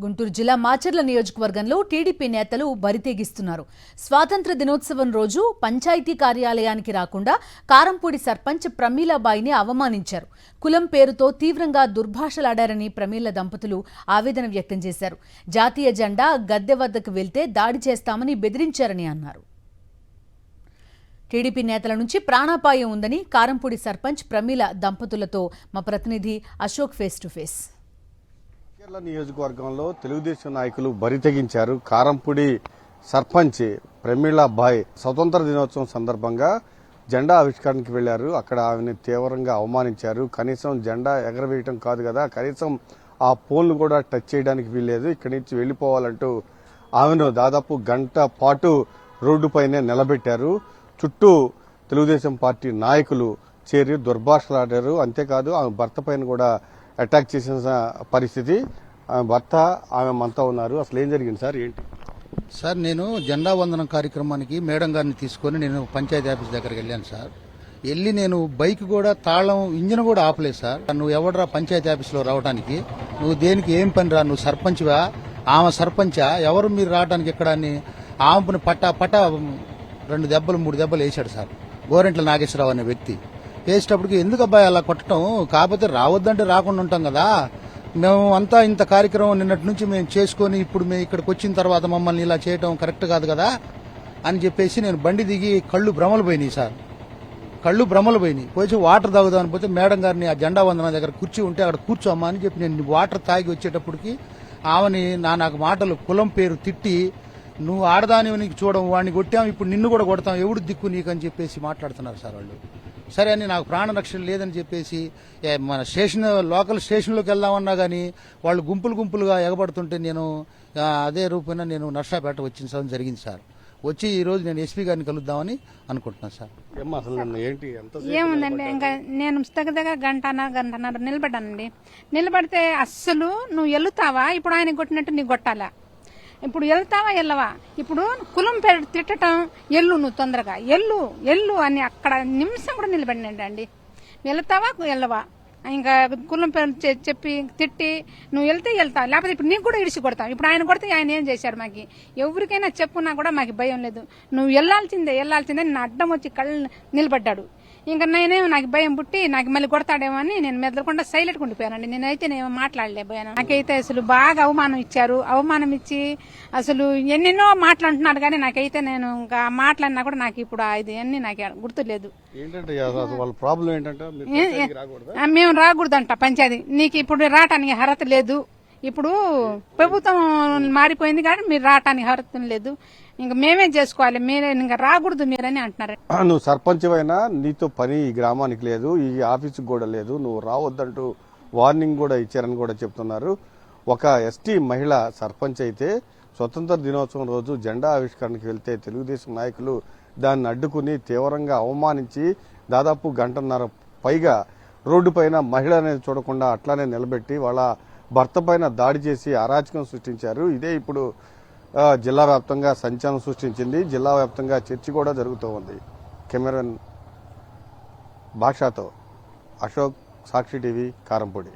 గుంటూరు జిల్లా మాచర్ల నియోజకవర్గంలో టీడీపీ నేతలు బరితెగిస్తున్నారు. స్వాతంత్ర దినోత్సవం రోజు పంచాయతీ కార్యాలయానికి రాకుండా కారంపూడి సర్పంచ్ ప్రమీలాబాయిని అవమానించారు. కులం పేరుతో తీవ్రంగా దుర్భాషలాడారని ప్రమీల దంపతులు ఆవేదన వ్యక్తం చేశారు. జాతీయ జెండా గద్దె వద్దకు వెళ్తే దాడి చేస్తామని బెదిరించారని అన్నారు. టీడీపీ నేతల నుంచి ప్రాణాపాయం ఉందని కారంపూడి సర్పంచ్ ప్రమీల దంపతులతో మా ప్రతినిధి Ashok face to face. Macherla నియోజకవర్గంలో తెలుగుదేశం నాయకులు బరితెగించారు. కారంపూడి సర్పంచ్ ప్రమీలాబాయ్ స్వతంత్ర దినోత్సవం సందర్భంగా జెండా ఆవిష్కరణకి వెళ్లారు. అక్కడ ఆమెను తీవ్రంగా అవమానించారు. కనీసం జెండా ఎగరవేయటం కాదు కదా, కనీసం ఆ పోల్ను కూడా టచ్ చేయడానికి వీల్లేదు. ఇక్కడి నుంచి వెళ్లిపోవాలంటూ ఆమెను దాదాపు గంట పాటు రోడ్డుపైనే నిలబెట్టారు. చుట్టూ తెలుగుదేశం పార్టీ నాయకులు చేరి దుర్భాషలాడారు. అంతేకాదు ఆమె భర్త పైన కూడా అటాక్ చేసిన పరిస్థితి. ఆమె భర్త ఆమె అంతా ఉన్నారు. అసలు ఏం జరిగింది సార్, ఏంటి సార్? నేను జెండా వందనం కార్యక్రమానికి మేడం గారిని తీసుకొని నేను పంచాయతీ ఆఫీస్ దగ్గరికి వెళ్ళాను సార్. వెళ్ళి నేను బైక్ కూడా తాళం ఇంజిన్ కూడా ఆపలేదు సార్. నువ్వు ఎవడరా పంచాయతీ ఆఫీస్లో రావడానికి? నువ్వు దేనికి ఏం పని రా? నువ్వు సర్పంచ్వా? ఆమె సర్పంచా? ఎవరు మీరు రావడానికి ఇక్కడ అని ఆమెను పట్టా 2 దెబ్బలు 3 దెబ్బలు వేశాడు సార్. గోరెంట్ల నాగేశ్వరరావు అనే వ్యక్తి వేసేటప్పటికి ఎందుకు అబ్బాయి అలా కొట్టడం? కాకపోతే రావద్దంటే రాకుండా ఉంటాం కదా. మేము అంతా ఇంత కార్యక్రమం నిన్నటి నుంచి మేము చేసుకొని ఇప్పుడు మేము ఇక్కడికి వచ్చిన తర్వాత మమ్మల్ని ఇలా చేయడం కరెక్ట్ కాదు కదా అని చెప్పేసి నేను బండి దిగి కళ్ళు భ్రమలు పోయినాయి సార్. కళ్ళు భ్రమలు పోయినాయి. పోయి వాటర్ తాగుదామని పోతే మేడం గారిని ఆ జెండా వందన దగ్గర కూర్చి ఉంటే అక్కడ కూర్చోమ్మా అని చెప్పి నేను వాటర్ తాగి వచ్చేటప్పటికి ఆమెని నాకు మాటలు కులం పేరు తిట్టి, నువ్వు ఆడదాని నీకు చూడడం, వాడిని కొట్టాం, ఇప్పుడు నిన్ను కూడా కొడతాం, ఎవడు దిక్కు నీకు అని చెప్పేసి మాట్లాడుతున్నారు సార్ వాళ్ళు. సరే అని నాకు ప్రాణరక్షణ లేదని చెప్పేసి మన లోకల్ స్టేషన్లోకి వెళ్దామన్నా కానీ వాళ్ళు గుంపులుగా ఎగబడుతుంటే నేను అదే రూపేణ నేను నర్సాపేట వచ్చిన జరిగింది సార్. వచ్చి ఈ రోజు నేను ఎస్పీ గారిని కలుద్దామని అనుకుంటున్నాను సార్. ఏముందండి, ఇంకా నేను దగ్గర గంటన్నర నిలబడ్డానండి. నిలబడితే అస్సలు నువ్వు వెళ్తావా, ఇప్పుడు ఆయన కొట్టినట్టు నీకు కొట్టాలా? ఇప్పుడు వెళ్తావా వెళ్ళవా? ఇప్పుడు కులం పేరు తిట్టడం, ఎల్లు నువ్వు తొందరగా ఎల్లు అని అక్కడ నిమిషం కూడా నిలబడినండి. వెళ్తావా వెళ్ళవా? ఇంకా కులం పేరు చెప్పి తిట్టి నువ్వు వెళ్తావు, లేకపోతే ఇప్పుడు నీకు కూడా ఇడిచి కొడతావు. ఇప్పుడు ఆయన కొడితే ఆయన ఏం చేశాడు? మాకు ఎవరికైనా చెప్పున్నా కూడా మాకు భయం లేదు. నువ్వు వెళ్లాల్సిందే నా అడ్డం వచ్చి కళ్ళు నిలబడ్డాడు. ఇంకా నాకు భయం పుట్టి నాకు మళ్ళీ కొడతాడేమో అని నేను మెదలకుండా సైలెంట్గా ఉండిపోయానండి. నేనైతే నేను మాట్లాడలేకపోయాను. నాకైతే అసలు బాగా అవమానం ఇచ్చారు. అవమానం ఇచ్చి అసలు ఎన్నెన్నో మాట్లాడుతున్నాడు కానీ నాకైతే నేను ఇంకా మాట్లాడినా కూడా నాకు ఇప్పుడు ఇది అన్ని నాకు గుర్తులేదు. మేము రాకూడదంట పంచాయతీ. నీకు ఇప్పుడు రావటానికి అర్హత లేదు. ఇప్పుడు ప్రభుత్వం మారిపోయింది కానీ మీరు రావటానికి అర్హత లేదు. ఇంకా మేమే చేసుకోవాలి, మీరే ఇంకా రాకూడదు మీరని అంటున్నారు. నువ్వు సర్పంచ్ అయినా నీతో పని ఈ గ్రామానికి లేదు, ఈ ఆఫీసుకు కూడా లేదు, నువ్వు రావద్దంటూ వార్నింగ్ కూడా ఇచ్చారని కూడా చెప్తున్నారు. ఒక ఎస్టీ మహిళ సర్పంచ్ అయితే స్వతంత్ర దినోత్సవం రోజు జెండా ఆవిష్కరణకి వెళ్తే తెలుగుదేశం నాయకులు దాన్ని అడ్డుకుని తీవ్రంగా అవమానించి దాదాపు గంటన్నర పైగా రోడ్డు పైన మహిళ అనేది చూడకుండా అట్లానే నిలబెట్టి వాళ్ళ భర్త పైన దాడి చేసి అరాచకం సృష్టించారు. ఇదే ఇప్పుడు జిల్లా వ్యాప్తంగా సంచలనం సృష్టించింది. జిల్లా వ్యాప్తంగా చర్చ కూడా జరుగుతూ ఉంది. కెమెరామెన్ భాషతో అశోక్, సాక్షి టీవీ, కారంపూడి.